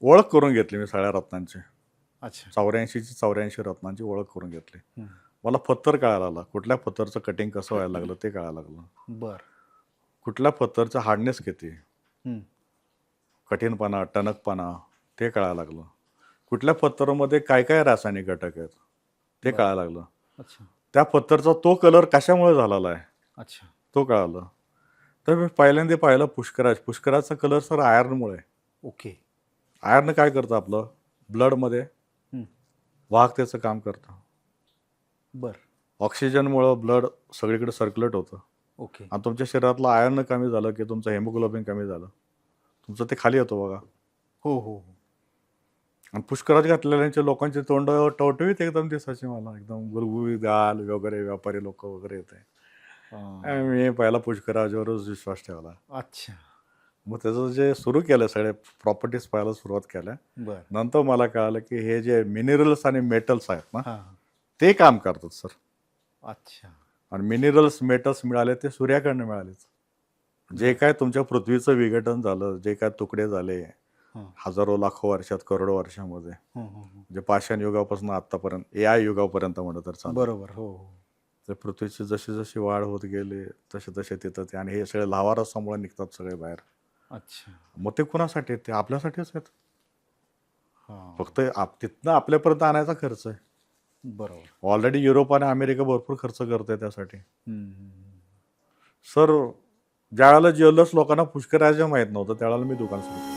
ओळख करून घेतली मी सगळ्या रत्नांची. अच्छा. 84ची 84 रत्नांची ओळख करून घेतली. हं. मला पत्तर कळायला लागला. कुठल्या पत्तरचं कटिंग कसं व्हायला लागलं ते कळायला लागलं. बरं. कुठल्या पत्तरचा हार्डनेस किती, हं. कठीणपणा, टणकपणा ते कळायला लागलं. कुठल्या पत्तरामध्ये काय काय रासायनिक घटक आहेत ते बरं. कळायला लागलं. अच्छा. त्या पत्तरचा तो कलर कशामुळे झालेला आहे अच्छा. तो कळालं. तर मी पहिल्यांदा पाहिलं पुष्कराजचा कलर सर आयर्नमुळे. ओके. आयर्न काय करतं आपलं ब्लडमध्ये हं. वाहकतेचं काम करतं. बरं. ऑक्सिजनमुळं ब्लड सगळीकडे सर्क्युलेट होतं ओके. आणि तुमच्या शरीरातलं आयर्न कमी झालं की तुमचं हेमोग्लोबिन कमी झालं, तुमचं ते खाली येतो बघा. हो, हो, हो. आणि पुष्कराज घातलेल्यांच्या लोकांचे तोंड टवटवीत एकदम दिसायचे मला, एकदम गुरगुरीत गाल वगैरे, व्यापारी लोक वगैरे येते. हां. मी पहिला पुष्कराजवरच विश्वास ठेवला. अच्छा. मग त्याचं जे सुरू केलं सगळे प्रॉपर्टीज पाहायला सुरुवात केल्या. बरं. नंतर मला कळालं की हे जे मिनरल्स आणि मेटल्स आहेत ना हां. ते काम करतात सर. अच्छा. आणि मिनरल्स मेटल्स मिळाले ते सूर्याकडनं मिळालेच. जे काय तुमच्या पृथ्वीचं विघटन झालं, जे काय तुकडे झाले हां. हजारो लाखो वर्षात, करोडो वर्षामध्ये, हं, हं, हं. जे पाषाण युगापासून आतापर्यंत AI युगापर्यंत म्हणलं तर चालेल. बरोबर. हो, हो. तर पृथ्वीची जशी जशी वाढ होत गेली तसे तसे तिथं ते आणि हे सगळे लावारसामुळे निघतात सगळे बाहेर. अच्छा. मग ते कुणासाठी आहेत? ते आपल्यासाठीच आहेत. हां. फक्त तिथनं आपल्यापर्यंत आणायचा खर्च आहे. बरोबर. ऑलरेडी युरोप आणि अमेरिका भरपूर खर्च करते त्यासाठी. हं, हं, हं. सर ज्यावेळेला ज्वेलर्स लोकांना पुष्कराज माहीत नव्हतं त्यावेळेला मी दुकान सुरू केलं.